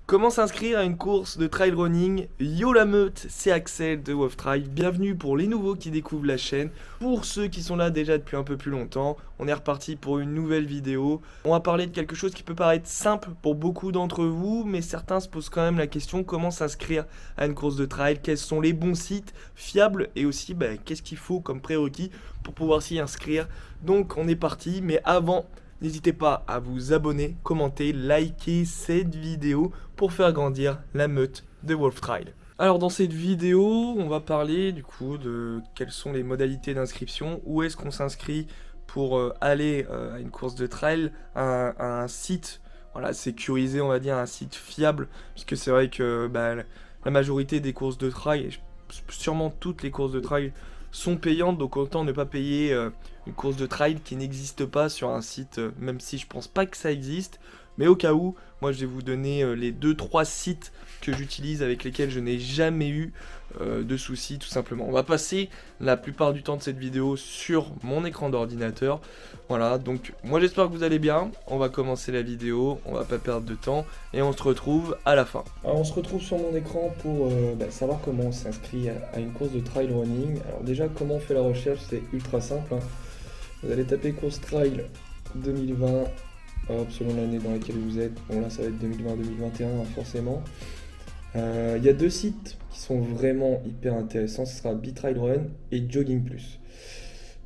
Comment s'inscrire à une course de trail running? Yo la meute, c'est Axel de Wolf Trail. Bienvenue pour les nouveaux qui découvrent la chaîne. Pour ceux qui sont là déjà depuis un peu plus longtemps, on est reparti pour une nouvelle vidéo. On va parler de quelque chose qui peut paraître simple pour beaucoup d'entre vous, mais certains se posent quand même la question comment s'inscrire à une course de trail, quels sont les bons sites fiables et aussi qu'est-ce qu'il faut comme prérequis pour pouvoir s'y inscrire. Donc on est parti, mais avant... N'hésitez pas à vous abonner, commenter, liker cette vidéo pour faire grandir la meute de Wolf Trail. Alors dans cette vidéo, on va parler du coup de quelles sont les modalités d'inscription, où est-ce qu'on s'inscrit pour aller à une course de trail, à un site sécurisé, on va dire, un site fiable, puisque c'est vrai que la majorité des courses de trail, et sûrement toutes les courses de trail, sont payantes, donc autant ne pas payer une course de trail qui n'existe pas sur un site, même si je pense pas que ça existe, mais au cas où, moi je vais vous donner les 2-3 sites que j'utilise avec lesquels je n'ai jamais eu de soucis tout simplement. On va passer la plupart du temps de cette vidéo sur mon écran d'ordinateur. Voilà, donc moi j'espère que vous allez bien. On va commencer la vidéo, on va pas perdre de temps et on se retrouve à la fin. Alors on se retrouve sur mon écran pour savoir comment on s'inscrit à une course de trail running. Alors déjà comment on fait la recherche, c'est ultra simple, hein. Vous allez taper course trail 2020, hop, selon l'année dans laquelle vous êtes. Bon là ça va être 2020-2021 forcément. Il y a deux sites qui sont vraiment hyper intéressants, ce sera BeTrailRun et Jogging Plus.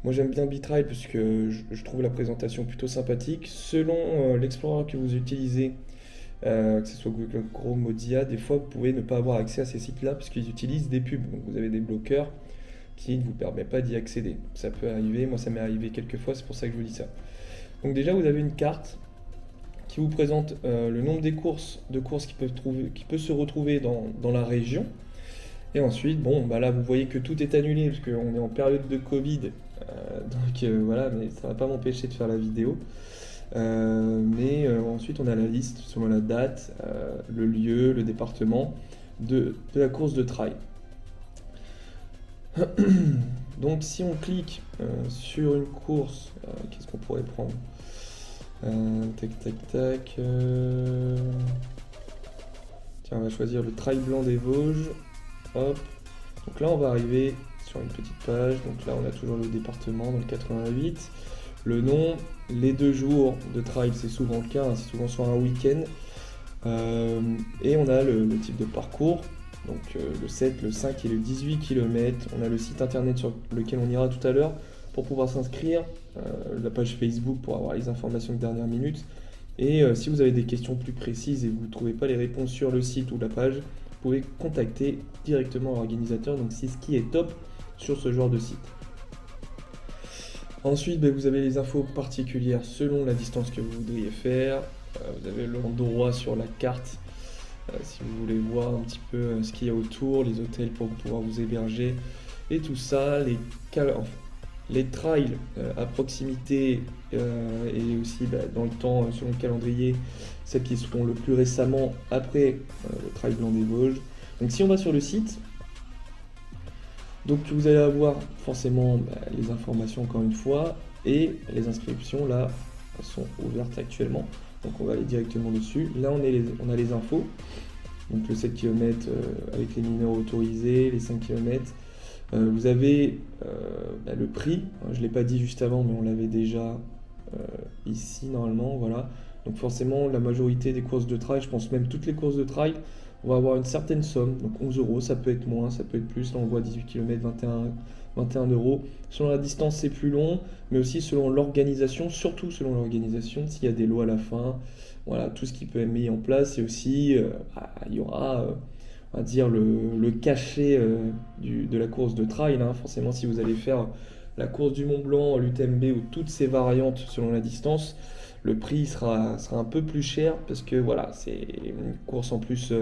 Moi j'aime bien BeTrail parce que je trouve la présentation plutôt sympathique. Selon l'explorer que vous utilisez, que ce soit Google Chrome ou Dia, des fois vous pouvez ne pas avoir accès à ces sites-là parce qu'ils utilisent des pubs. Donc vous avez des bloqueurs qui ne vous permettent pas d'y accéder. Ça peut arriver, moi ça m'est arrivé quelques fois, c'est pour ça que je vous dis ça. Donc déjà vous avez une carte qui vous présente le nombre de courses qui peut se retrouver dans la région. Et ensuite, là vous voyez que tout est annulé parce qu'on est en période de Covid, voilà, mais ça va pas m'empêcher de faire la vidéo. Ensuite on a la liste selon la date, le lieu, le département de la course de trail. Donc si on clique sur une course, qu'est-ce qu'on pourrait prendre? Tac. Tiens, on va choisir le Trail Blanc des Vosges. Hop. Donc là, on va arriver sur une petite page. Donc là, on a toujours le département dans le 88. Le nom, les 2 jours de trail, c'est souvent le cas, hein, c'est souvent sur un week-end. Et on a le type de parcours. Donc le 7, le 5 et le 18 km. On a le site internet sur lequel on ira tout à l'heure pour pouvoir s'inscrire, la page Facebook pour avoir les informations de dernière minute. Et si vous avez des questions plus précises et vous ne trouvez pas les réponses sur le site ou la page, vous pouvez contacter directement l'organisateur. Donc c'est ce qui est top sur ce genre de site. Ensuite, vous avez les infos particulières selon la distance que vous voudriez faire. Vous avez l'endroit sur la carte. Si vous voulez voir un petit peu ce qu'il y a autour, les hôtels pour pouvoir vous héberger et tout ça, les trails à proximité et aussi dans le temps selon le calendrier, celles qui seront le plus récemment après le Trail Blanc des Vosges. Donc si on va sur le site, donc vous allez avoir forcément les informations encore une fois et les inscriptions là sont ouvertes actuellement. Donc on va aller directement dessus. Là on a les infos. Donc le 7 km avec les mineurs autorisés, les 5 km. Vous avez le prix. Je ne l'ai pas dit juste avant, mais on l'avait déjà ici normalement. Voilà. Donc forcément la majorité des courses de trail, je pense même toutes les courses de trail, on va avoir une certaine somme. Donc 11 €, ça peut être moins, ça peut être plus. Là on voit 18 km, 21 €. Selon la distance, c'est plus long, mais aussi selon l'organisation, surtout selon l'organisation, s'il y a des lots à la fin, voilà, tout ce qui peut être mis en place. Et aussi, il y aura, on va dire, le cachet de la course de trail, hein. Forcément, si vous allez faire la course du Mont Blanc, l'UTMB ou toutes ces variantes selon la distance, le prix sera un peu plus cher parce que voilà, c'est une course en plus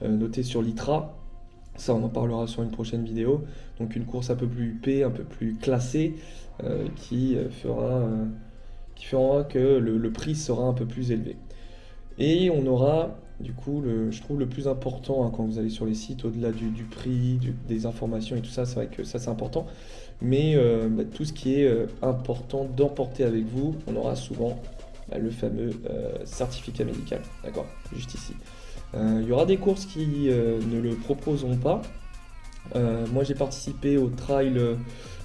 notée sur l'ITRA. Ça, on en parlera sur une prochaine vidéo. Donc une course un peu plus huppée, un peu plus classée, qui fera que le prix sera un peu plus élevé. Et on aura, du coup, je trouve le plus important quand vous allez sur les sites, au-delà du prix, des informations et tout ça, c'est vrai que ça c'est important. Mais tout ce qui est important d'emporter avec vous, on aura souvent le fameux certificat médical, d'accord, juste ici. Il y aura des courses qui ne le proposeront pas. Moi j'ai participé au trail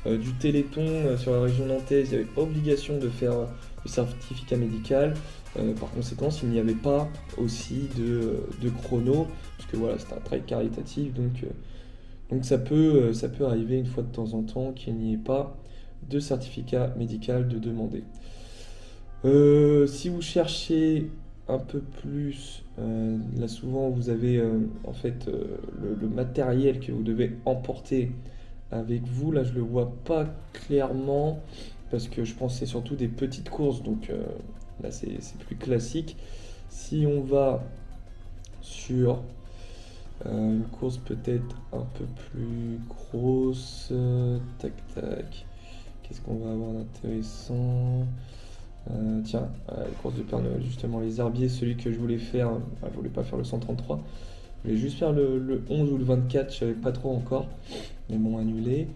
du Téléthon sur la région nantaise, il n'y avait pas obligation de faire le certificat médical. Par conséquent, il n'y avait pas aussi de chrono, parce que voilà, c'est un trail caritatif, donc ça peut arriver une fois de temps en temps qu'il n'y ait pas de certificat médical de demander. Si vous cherchez un peu plus, là souvent vous avez en fait le matériel que vous devez emporter avec vous. Là je le vois pas clairement parce que je pense que c'est surtout des petites courses, donc là c'est plus classique. Si on va sur une course peut-être un peu plus grosse, tac tac, qu'est-ce qu'on va avoir d'intéressant? Tiens, la course de Père Noël, justement, les herbiers, celui que je voulais faire, je voulais pas faire le 133, je voulais juste faire le 11 ou le 24, je savais pas trop encore, mais bon, annulé.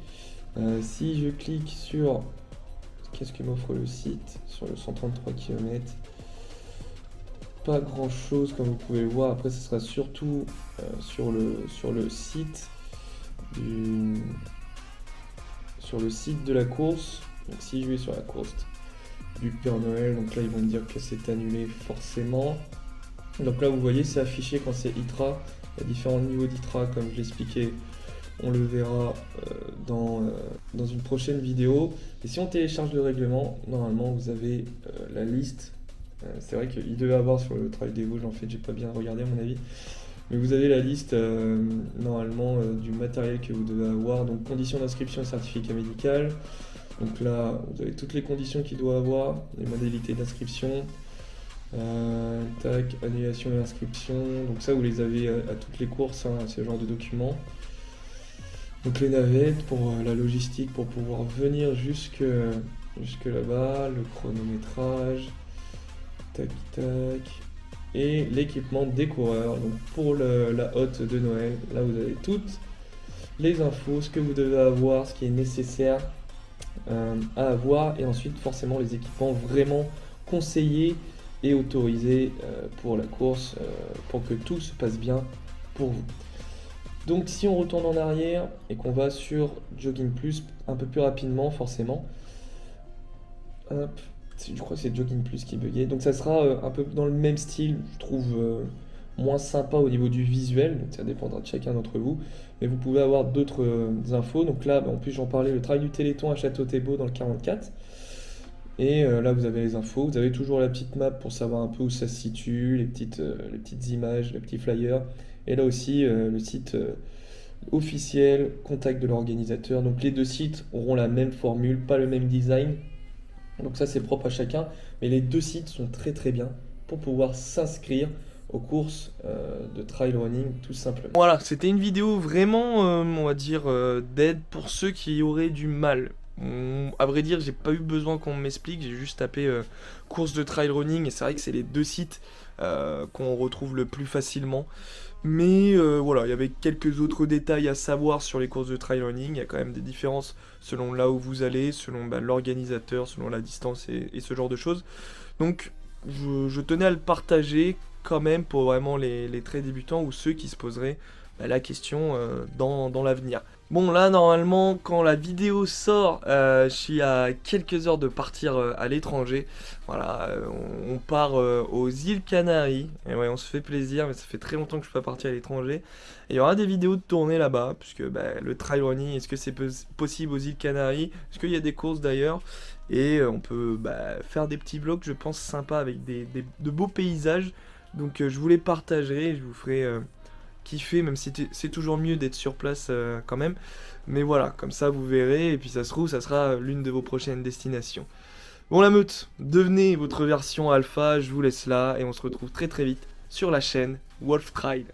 Si je clique sur, qu'est-ce que m'offre le site, sur le 133 km, pas grand chose comme vous pouvez le voir. Après ce sera surtout sur le site de la course. Donc si je vais sur la course du Père Noël, donc là ils vont me dire que c'est annulé forcément. Donc là vous voyez c'est affiché quand c'est ITRA. Il y a différents niveaux d'ITRA comme je l'expliquais. On le verra dans une prochaine vidéo. Et si on télécharge le règlement, normalement vous avez la liste. C'est vrai qu'il devait avoir sur le Trail des Vosges, en fait j'ai pas bien regardé à mon avis. Mais vous avez la liste normalement du matériel que vous devez avoir. Donc conditions d'inscription et certificat médical. Donc là vous avez toutes les conditions qu'il doit avoir, les modalités d'inscription. Tac, annulation et inscription. Donc ça vous les avez à toutes les courses, hein, ce genre de documents. Donc les navettes pour la logistique pour pouvoir venir jusque là-bas, le chronométrage, tac tac, et l'équipement des coureurs. Donc pour la hotte de Noël, là vous avez toutes les infos, ce que vous devez avoir, ce qui est nécessaire à avoir, et ensuite forcément les équipements vraiment conseillés et autorisés pour la course, pour que tout se passe bien pour vous. Donc si on retourne en arrière et qu'on va sur Jogging Plus un peu plus rapidement forcément, hop, je crois que c'est Jogging Plus qui est bugué, donc ça sera un peu dans le même style, je trouve moins sympa au niveau du visuel, donc ça dépendra de chacun d'entre vous, mais vous pouvez avoir d'autres infos. Donc là en plus j'en parlais, le trail du Téléthon à Château-Thiebaut dans le 44, et là vous avez les infos, vous avez toujours la petite map pour savoir un peu où ça se situe, les petites images, les petits flyers. Et là aussi, le site officiel, contact de l'organisateur. Donc les deux sites auront la même formule, pas le même design. Donc ça c'est propre à chacun. Mais les deux sites sont très très bien pour pouvoir s'inscrire aux courses de trail running tout simplement. Voilà, c'était une vidéo vraiment, on va dire, d'aide pour ceux qui auraient du mal. À vrai dire, j'ai pas eu besoin qu'on m'explique, j'ai juste tapé course de trail running et c'est vrai que c'est les deux sites qu'on retrouve le plus facilement. Mais voilà, il y avait quelques autres détails à savoir sur les courses de trail running. Il y a quand même des différences selon là où vous allez, selon l'organisateur, selon la distance et ce genre de choses. Donc je tenais à le partager quand même pour vraiment les très débutants ou ceux qui se poseraient la question dans l'avenir. Bon là normalement quand la vidéo sort, je suis à quelques heures de partir à l'étranger. Voilà, on part aux îles Canaries. Et ouais, on se fait plaisir, mais ça fait très longtemps que je suis pas parti à l'étranger. Et il y aura des vidéos de tournée là-bas, puisque le trail running, est-ce que c'est possible aux îles Canaries? Est-ce qu'il y a des courses d'ailleurs? Et on peut faire des petits vlogs, je pense, sympas avec de beaux paysages. Donc je vous les partagerai, je vous ferai kiffer, même si c'est toujours mieux d'être sur place quand même. Mais voilà, comme ça vous verrez, et puis ça se trouve, ça sera l'une de vos prochaines destinations. Bon la meute, devenez votre version alpha, je vous laisse là, et on se retrouve très très vite sur la chaîne Wolf Trail.